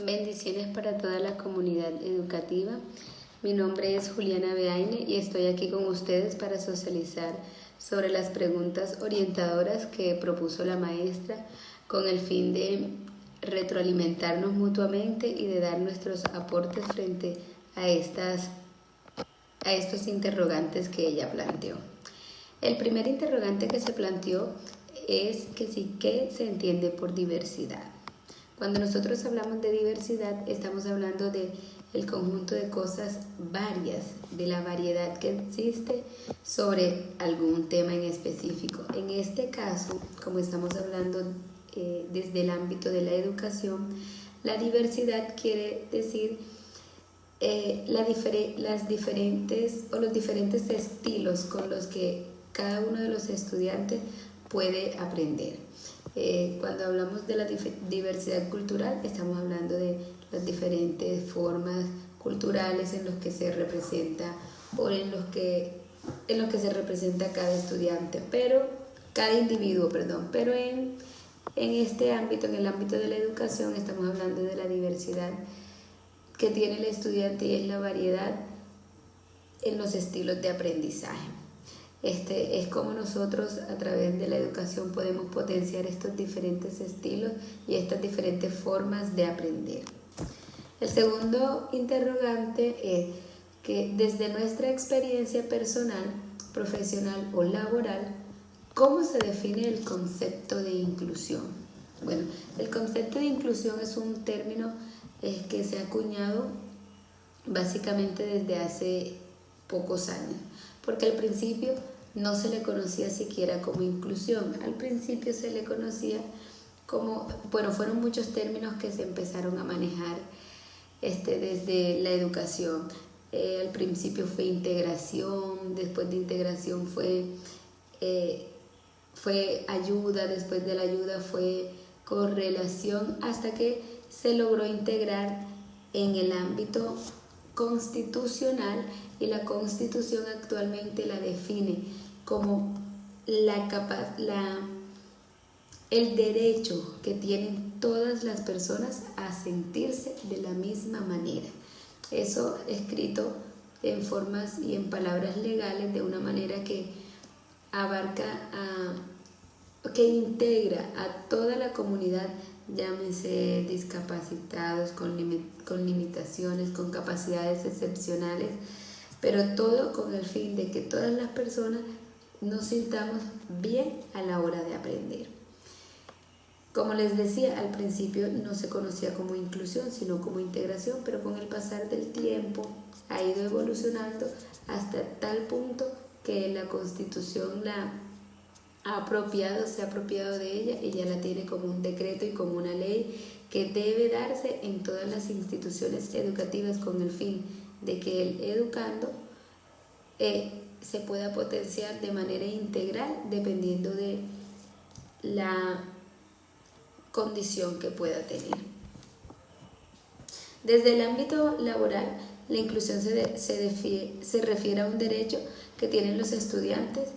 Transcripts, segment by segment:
Bendiciones para toda la comunidad educativa. Mi nombre es Juliana Beaine y estoy aquí con ustedes para socializar sobre las preguntas orientadoras que propuso la maestra con el fin de retroalimentarnos mutuamente y de dar nuestros aportes frente a estos interrogantes que ella planteó. El primer interrogante que se planteó es que ¿qué se entiende por diversidad? Cuando nosotros hablamos de diversidad, estamos hablando de el conjunto de cosas varias, de la variedad que existe sobre algún tema en específico. En este caso, como estamos hablando desde el ámbito de la educación, la diversidad quiere decir los diferentes estilos con los que cada uno de los estudiantes puede aprender. Cuando hablamos de la diversidad cultural, estamos hablando de las diferentes formas culturales en los que se representa o en los que se representa cada estudiante, cada individuo, pero en este ámbito, en el ámbito de la educación, estamos hablando de la diversidad que tiene el estudiante y es la variedad en los estilos de aprendizaje. Es como nosotros a través de la educación podemos potenciar estos diferentes estilos y estas diferentes formas de aprender. El segundo interrogante es que desde nuestra experiencia personal, profesional o laboral, ¿cómo se define el concepto de inclusión? Bueno, el concepto de inclusión es un término que se ha acuñado básicamente desde hace pocos años, porque al principio no se le conocía siquiera como inclusión. Al principio se le conocía como, fueron muchos términos que se empezaron a manejar desde la educación. Al principio fue integración, después de integración fue ayuda, después de la ayuda fue correlación, hasta que se logró integrar en el ámbito constitucional, y la Constitución actualmente la define como el derecho que tienen todas las personas a sentirse de la misma manera. Eso escrito en formas y en palabras legales de una manera que abarca que integra a toda la comunidad, llámese discapacitados, con limitaciones, con capacidades excepcionales, pero todo con el fin de que todas las personas nos sintamos bien a la hora de aprender. Como les decía, al principio no se conocía como inclusión, sino como integración, pero con el pasar del tiempo ha ido evolucionando hasta tal punto que la Constitución se ha apropiado de ella y ya la tiene como un decreto y como una ley que debe darse en todas las instituciones educativas con el fin de que el educando se pueda potenciar de manera integral dependiendo de la condición que pueda tener. Desde el ámbito laboral, la inclusión se refiere a un derecho que tienen los estudiantes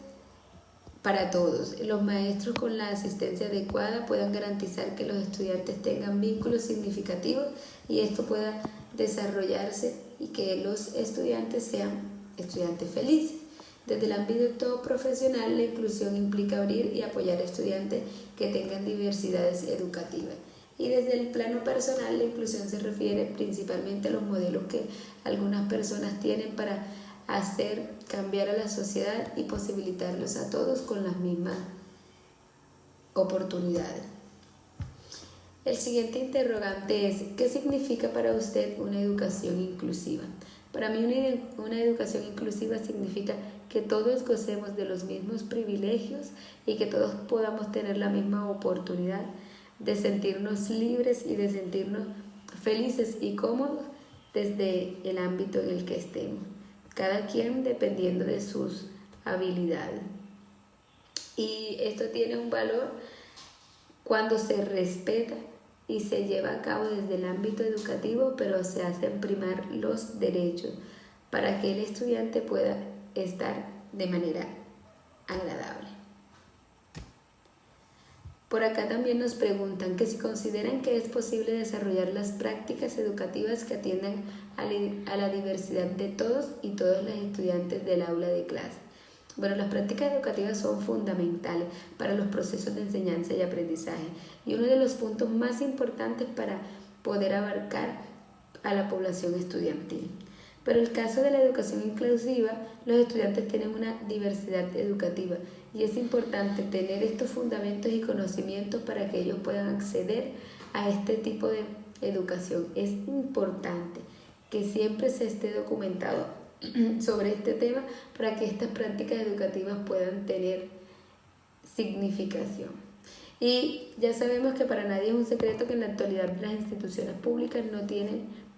para todos. Los maestros con la asistencia adecuada puedan garantizar que los estudiantes tengan vínculos significativos y esto pueda desarrollarse y que los estudiantes sean estudiantes felices. Desde el ámbito profesional, la inclusión implica abrir y apoyar a estudiantes que tengan diversidades educativas. Y desde el plano personal, la inclusión se refiere principalmente a los modelos que algunas personas tienen para hacer cambiar a la sociedad y posibilitarlos a todos con las mismas oportunidades. El siguiente interrogante es: ¿qué significa para usted una educación inclusiva? Para mí una educación inclusiva significa que todos gocemos de los mismos privilegios y que todos podamos tener la misma oportunidad de sentirnos libres y de sentirnos felices y cómodos desde el ámbito en el que estemos, cada quien dependiendo de sus habilidades. Y esto tiene un valor cuando se respeta y se lleva a cabo desde el ámbito educativo, pero se hacen primar los derechos para que el estudiante pueda estar de manera agradable. Por acá también nos preguntan que si consideran que es posible desarrollar las prácticas educativas que atiendan a la diversidad de todos y todas las estudiantes del aula de clase. Bueno, las prácticas educativas son fundamentales para los procesos de enseñanza y aprendizaje y uno de los puntos más importantes para poder abarcar a la población estudiantil. Pero en el caso de la educación inclusiva, los estudiantes tienen una diversidad educativa y es importante tener estos fundamentos y conocimientos para que ellos puedan acceder a este tipo de educación. Es importante que siempre se esté documentado sobre este tema para que estas prácticas educativas puedan tener significación. Y ya sabemos que para nadie es un secreto que en la actualidad las instituciones públicas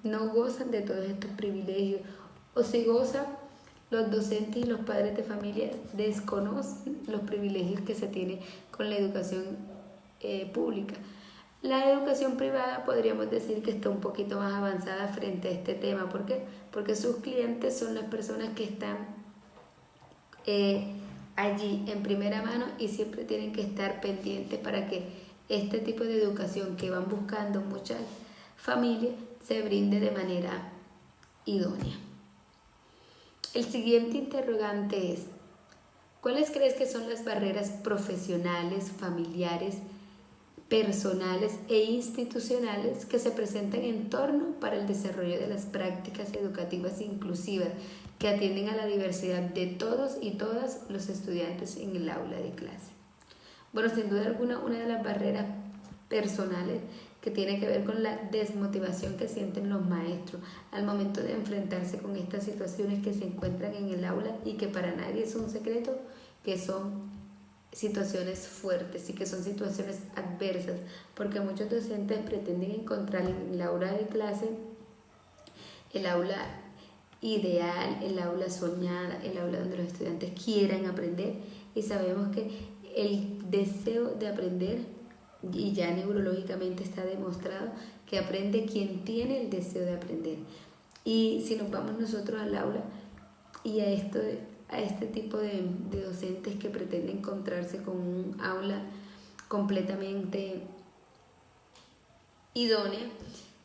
no gozan de todos estos privilegios, o si gozan, los docentes y los padres de familia desconocen los privilegios que se tienen con la educación pública. La educación privada podríamos decir que está un poquito más avanzada frente a este tema. ¿Por qué? Porque sus clientes son las personas que están allí en primera mano y siempre tienen que estar pendientes para que este tipo de educación que van buscando muchas familias se brinde de manera idónea. El siguiente interrogante es: ¿cuáles crees que son las barreras profesionales, familiares, personales e institucionales que se presentan en torno para el desarrollo de las prácticas educativas inclusivas que atienden a la diversidad de todos y todas los estudiantes en el aula de clase? Bueno, sin duda alguna, una de las barreras personales que tiene que ver con la desmotivación que sienten los maestros al momento de enfrentarse con estas situaciones que se encuentran en el aula y que para nadie es un secreto que son situaciones fuertes y que son situaciones adversas, porque muchos docentes pretenden encontrar en el aula de clase el aula ideal, el aula soñada, el aula donde los estudiantes quieran aprender, y sabemos que el deseo de aprender, y ya neurológicamente está demostrado que aprende quien tiene el deseo de aprender. Y si nos vamos nosotros al aula y a este tipo de docentes que pretenden encontrarse con un aula completamente idónea,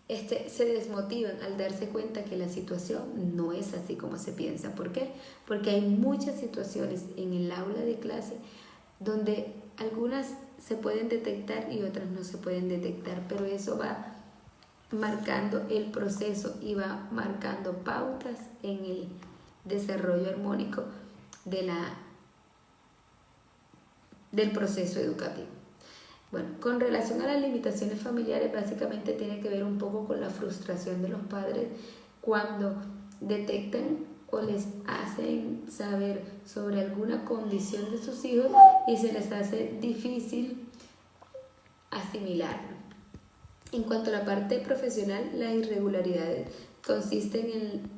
se desmotivan al darse cuenta que la situación no es así como se piensa. ¿Por qué? Porque hay muchas situaciones en el aula de clase donde algunas se pueden detectar y otras no se pueden detectar, pero eso va marcando el proceso y va marcando pautas en el desarrollo armónico del proceso educativo. Bueno, con relación a las limitaciones familiares, básicamente tiene que ver un poco con la frustración de los padres cuando detectan o les hacen saber sobre alguna condición de sus hijos y se les hace difícil asimilarlo. En cuanto a la parte profesional, las irregularidades consisten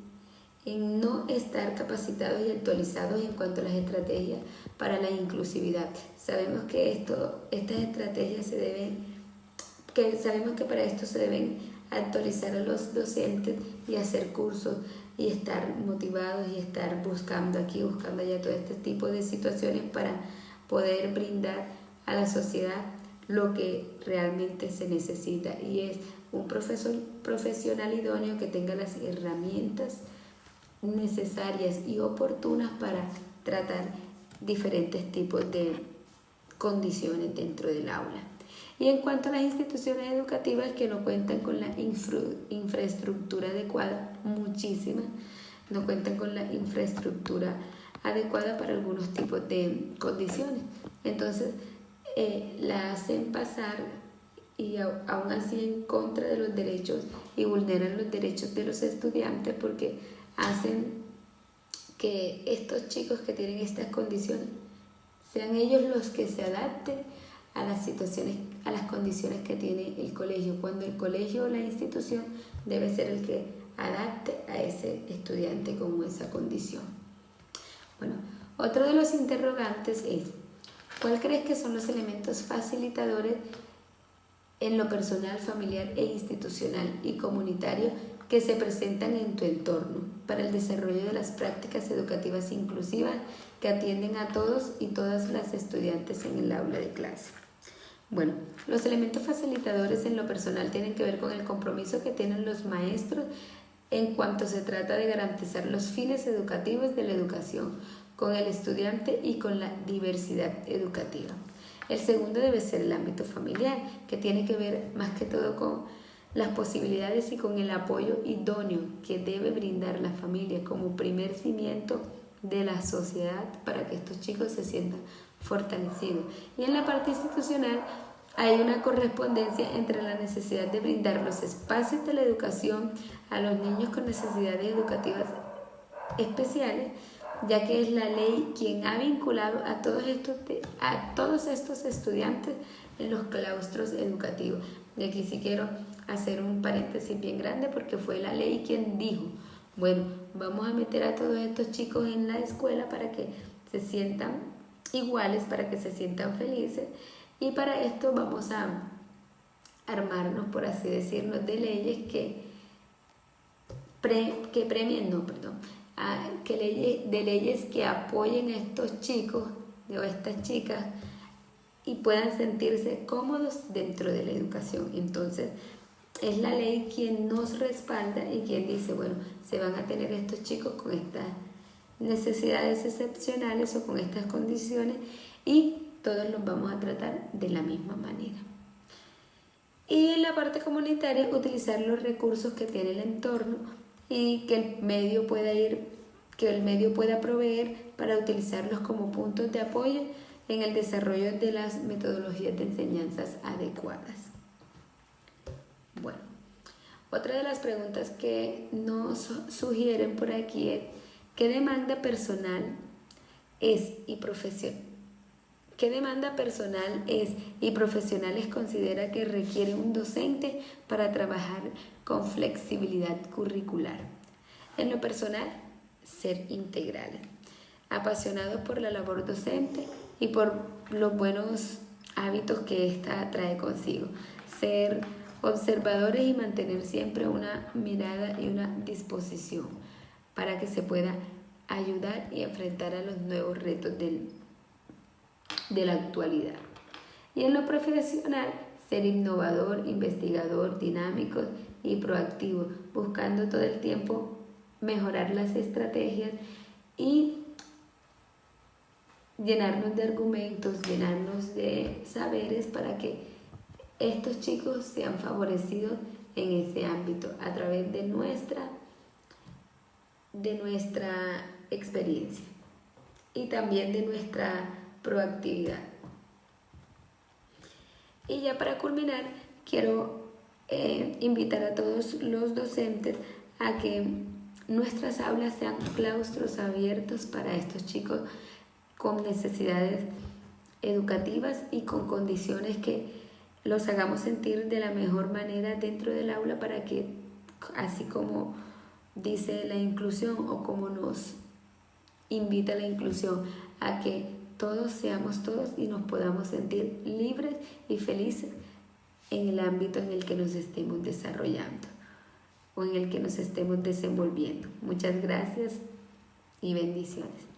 en no estar capacitados y actualizados en cuanto a las estrategias para la inclusividad. Sabemos que estas estrategias sabemos que para esto se deben actualizar a los docentes y hacer cursos y estar motivados y estar buscando aquí, buscando allá, todo este tipo de situaciones para poder brindar a la sociedad lo que realmente se necesita, y es un profesor profesional idóneo que tenga las herramientas necesarias y oportunas para tratar diferentes tipos de condiciones dentro del aula. Y en cuanto a las instituciones educativas que no cuentan con la infraestructura adecuada, muchísimas no cuentan con la infraestructura adecuada para algunos tipos de condiciones. Entonces, la hacen pasar y aún así en contra de los derechos y vulneran los derechos de los estudiantes, porque hacen que estos chicos que tienen estas condiciones sean ellos los que se adapten a las situaciones, a las condiciones que tiene el colegio, cuando el colegio o la institución debe ser el que adapte a ese estudiante con esa condición. Bueno, otro de los interrogantes es: ¿cuál crees que son los elementos facilitadores en lo personal, familiar e institucional y comunitario que se presentan en tu entorno para el desarrollo de las prácticas educativas inclusivas que atienden a todos y todas las estudiantes en el aula de clase? Bueno, los elementos facilitadores en lo personal tienen que ver con el compromiso que tienen los maestros en cuanto se trata de garantizar los fines educativos de la educación con el estudiante y con la diversidad educativa. El segundo debe ser el ámbito familiar, que tiene que ver más que todo con las posibilidades y con el apoyo idóneo que debe brindar la familia como primer cimiento de la sociedad para que estos chicos se sientan fortalecidos. Y en la parte institucional hay una correspondencia entre la necesidad de brindar los espacios de la educación a los niños con necesidades educativas especiales, ya que es la ley quien ha vinculado a todos estos estudiantes en los claustros educativos. Y aquí sí quiero hacer un paréntesis bien grande porque fue la ley quien dijo, bueno, vamos a meter a todos estos chicos en la escuela para que se sientan iguales, para que se sientan felices, y para esto vamos a armarnos, por así decirlo, de leyes leyes que apoyen a estos chicos o a estas chicas y puedan sentirse cómodos dentro de la educación. Entonces, es la ley quien nos respalda y quien dice, bueno, se van a tener estos chicos con estas necesidades excepcionales o con estas condiciones y todos los vamos a tratar de la misma manera. Y en la parte comunitaria, utilizar los recursos que tiene el entorno y que el medio pueda proveer para utilizarlos como puntos de apoyo en el desarrollo de las metodologías de enseñanzas adecuadas. Bueno, otra de las preguntas que nos sugieren por aquí es ¿qué demanda personal es y profesionales considera que requiere un docente para trabajar con flexibilidad curricular? En lo personal, ser integrales, apasionados por la labor docente y por los buenos hábitos que ésta trae consigo, ser observadores y mantener siempre una mirada y una disposición para que se pueda ayudar y enfrentar a los nuevos retos de la actualidad. Y en lo profesional, ser innovador, investigador, dinámico y proactivo, buscando todo el tiempo mejorar las estrategias y llenarnos de argumentos, llenarnos de saberes para que estos chicos sean favorecidos en ese ámbito a través de nuestra experiencia y también de nuestra proactividad. Y ya para culminar, quiero invitar a todos los docentes a que nuestras aulas sean claustros abiertos para estos chicos con necesidades educativas y con condiciones que los hagamos sentir de la mejor manera dentro del aula para que, así como dice la inclusión o como nos invita la inclusión, a que todos seamos todos y nos podamos sentir libres y felices en el ámbito en el que nos estemos desarrollando o en el que nos estemos desenvolviendo. Muchas gracias y bendiciones.